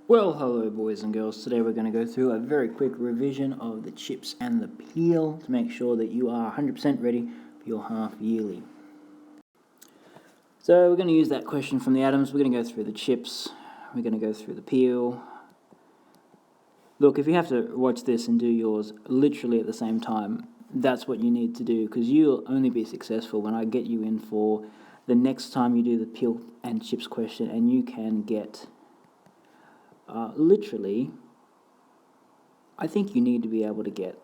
Well, hello boys and girls. Today we're going to go through a very quick revision of the chips and the peel to make sure that you are 100% ready for your half yearly. So we're going to use that question from the atoms. We're going to go through the chips. We're going to go through the peel. Look, if you have to watch this and do yours literally at the same time, that's what you need to do, because you'll only be successful when I get you in for the next time you do the peel and chips question, and you can get literally, I think you need to be able to get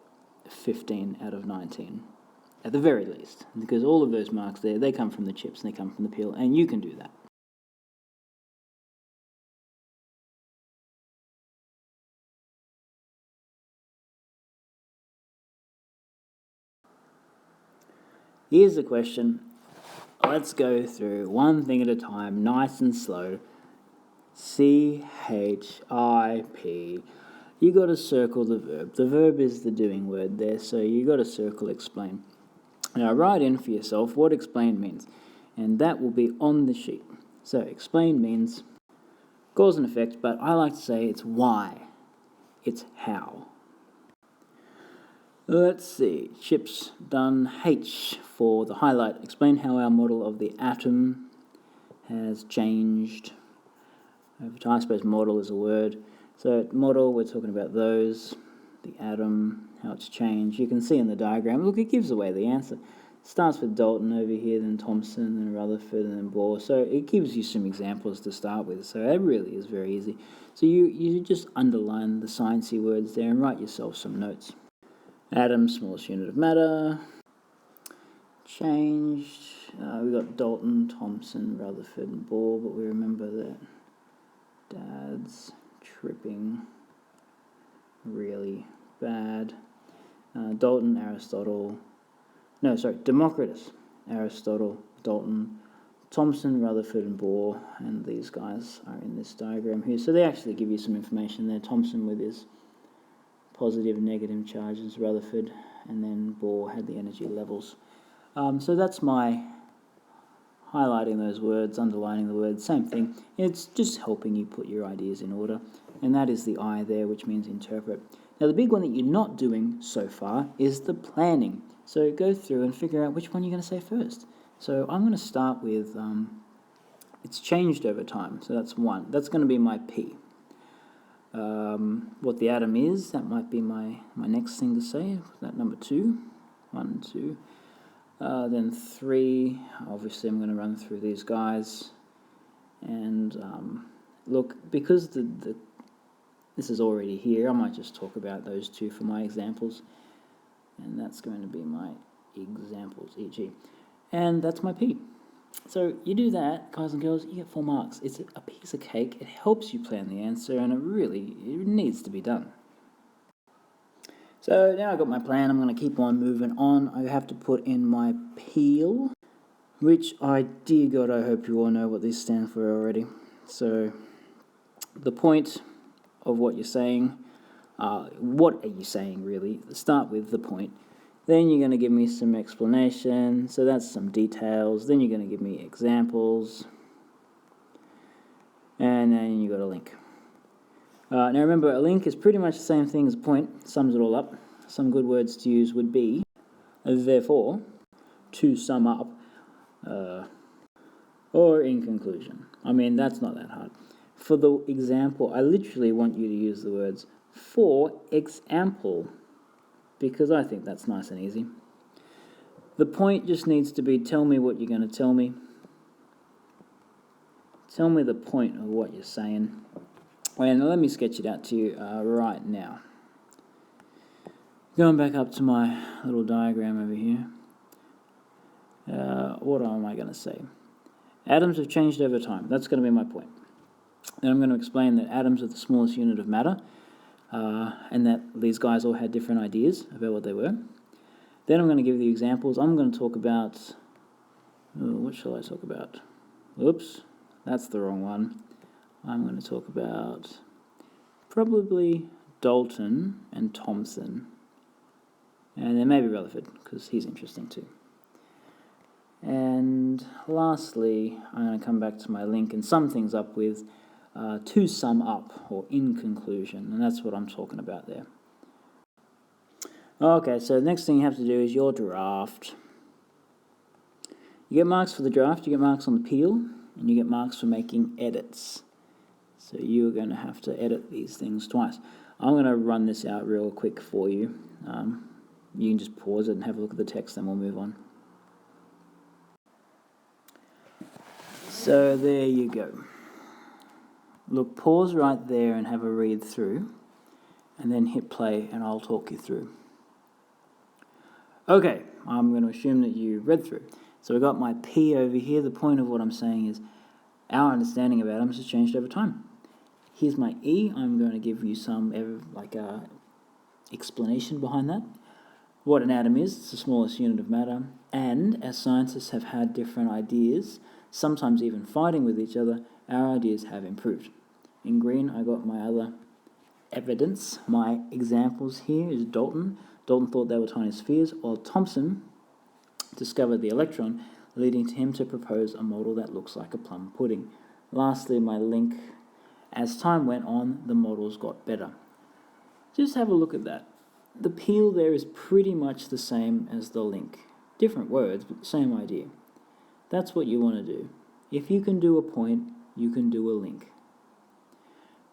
15 out of 19, at the very least, because all of those marks there, they come from the chips and they come from the peel, and you can do that. Here's the question. Let's go through one thing at a time, nice and slow. C-H-I-P. You got to circle the verb. The verb is the doing word there, so you got to circle explain. Now write in for yourself what explain means, and that will be on the sheet. So explain means cause and effect, but I like to say it's why. It's how. Let's see, chips done. H for the highlight. Explain how our model of the atom has changed over time. I suppose model is a word. So model, we're talking about those, the atom, how it's changed. You can see in the diagram, look, it gives away the answer. It starts with Dalton over here, then Thomson, then Rutherford, and then Bohr. So it gives you some examples to start with. So it really is very easy. So you just underline the sciencey words there and write yourself some notes. Atom, smallest unit of matter, changed. We got Dalton, Thomson, Rutherford, and Bohr, but we remember that Dad's tripping really bad. Dalton, Aristotle. No, sorry, Democritus, Aristotle, Dalton, Thomson, Rutherford, and Bohr, and these guys are in this diagram here. So they actually give you some information there. Thomson with his positive and negative charges, Rutherford, and then Bohr had the energy levels. So that's my highlighting those words, underlining the words, same thing. It's just helping you put your ideas in order, and that is the I there, which means interpret. Now the big one that you're not doing so far is the planning. So go through and figure out which one you're going to say first. So I'm going to start with, it's changed over time, so that's one. That's going to be my P. What the atom is, that might be my next thing to say, that number 2. 1, 2. Then 3, obviously I'm going to run through these guys. And look, because this is already here, I might just talk about those 2 for my examples. And that's going to be my examples, e.g. And that's my P. So you do that, guys and girls, you get 4 marks. It's a piece of cake. It helps you plan the answer, and it needs to be done. So now I've got my plan. I'm going to keep on moving on. I have to put in my peel, which dear God, I hope you all know what these stand for already. So the point of what you're saying, what are you saying really? Start with the point. Then you're going to give me some explanation, so that's some details. Then you're going to give me examples, and then you got a link. Now remember, a link is pretty much the same thing as a point, sums it all up. Some good words to use would be, therefore, to sum up, or in conclusion. I mean, that's not that hard. For the example, I literally want you to use the words for example, because I think that's nice and easy. The point just needs to be, tell me what you're going to tell me. Tell me the point of what you're saying. And let me sketch it out to you right now. Going back up to my little diagram over here. What am I going to say? Atoms have changed over time. That's going to be my point. Then I'm going to explain that atoms are the smallest unit of matter, and that these guys all had different ideas about what they were. Then I'm going to give you examples. I'm going to talk about, what shall I talk about? Oops, that's the wrong one. I'm going to talk about probably Dalton and Thomson, and then maybe Rutherford, because he's interesting too. And lastly, I'm going to come back to my link and sum things up with to sum up, or in conclusion, and that's what I'm talking about there. Okay, so the next thing you have to do is your draft. You get marks for the draft, you get marks on the peel, and you get marks for making edits. So you're going to have to edit these things twice. I'm going to run this out real quick for you. You can just pause it and have a look at the text, then we'll move on. So there you go. Look, pause right there and have a read through, and then hit play and I'll talk you through. Okay, I'm going to assume that you read through. So we've got my P over here. The point of what I'm saying is our understanding of atoms has changed over time. Here's my E. I'm going to give you some explanation behind that. What an atom is, it's the smallest unit of matter, and as scientists have had different ideas, sometimes even fighting with each other, our ideas have improved. In green, I got my other evidence. My examples here is Dalton. Dalton thought they were tiny spheres, while Thomson discovered the electron, leading to him to propose a model that looks like a plum pudding. Lastly, my link. As time went on, the models got better. Just have a look at that. The peel there is pretty much the same as the link. Different words, but the same idea. That's what you want to do. If you can do a point, you can do a link.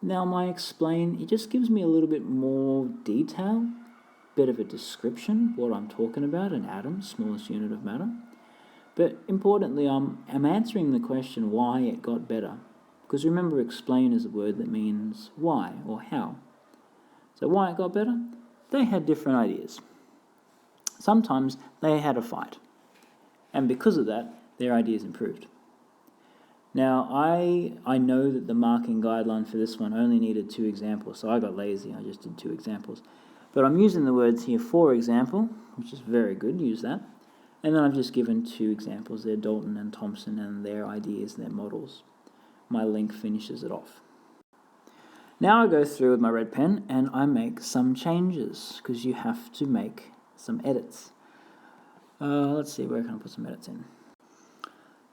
Now my explain, it just gives me a little bit more detail, bit of a description, what I'm talking about, an atom, smallest unit of matter. But importantly, I'm answering the question why it got better. Because remember, explain is a word that means why or how. So why it got better? They had different ideas. Sometimes they had a fight. And because of that, their ideas improved. Now, I know that the marking guideline for this one only needed 2 examples, so I got lazy, I just did 2 examples. But I'm using the words here, for example, which is very good, use that. And then I've just given 2 examples there, Dalton and Thomson, and their ideas and their models. My link finishes it off. Now I go through with my red pen and I make some changes, because you have to make some edits. Let's see, where can I put some edits in?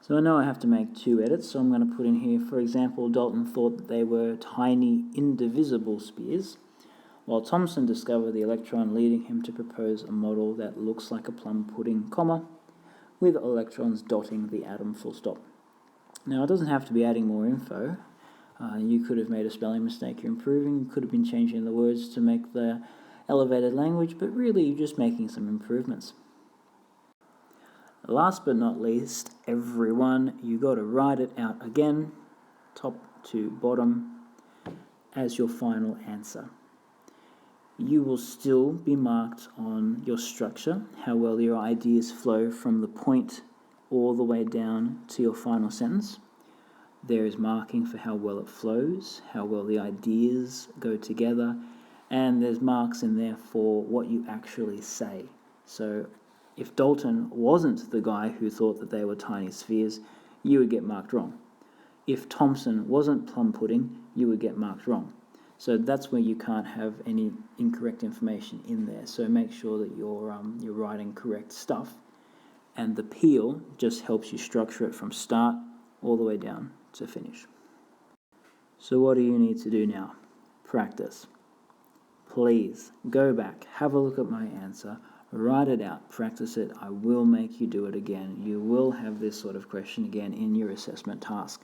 So I know I have to make 2 edits, so I'm going to put in here, for example, Dalton thought that they were tiny, indivisible spheres, while Thomson discovered the electron, leading him to propose a model that looks like a plum pudding, comma, with electrons dotting the atom, full stop. Now, it doesn't have to be adding more info. You could have made a spelling mistake, you're improving. You could have been changing the words to make the elevated language, but really you're just making some improvements. Last but not least, everyone, you got to write it out again, top to bottom, as your final answer. You will still be marked on your structure, how well your ideas flow from the point all the way down to your final sentence. There is marking for how well it flows, how well the ideas go together, and there's marks in there for what you actually say. So if Dalton wasn't the guy who thought that they were tiny spheres, you would get marked wrong. If Thomson wasn't plum pudding, you would get marked wrong. So that's where you can't have any incorrect information in there. So make sure that you're writing correct stuff. And the peel just helps you structure it from start all the way down to finish. So what do you need to do now? Practice. Please go back, have a look at my answer, write it out, practice it. I will make you do it again. You will have this sort of question again in your assessment task.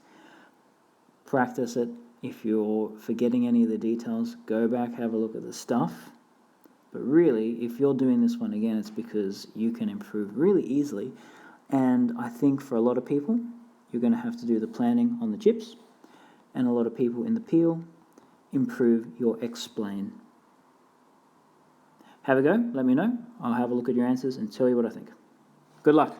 Practice it. If you're forgetting any of the details, go back, have a look at the stuff. But really, if you're doing this one again, it's because you can improve really easily. And I think for a lot of people, you're going to have to do the planning on the chips. And a lot of people in the peel, improve your explain. Have a go, let me know. I'll have a look at your answers and tell you what I think. Good luck.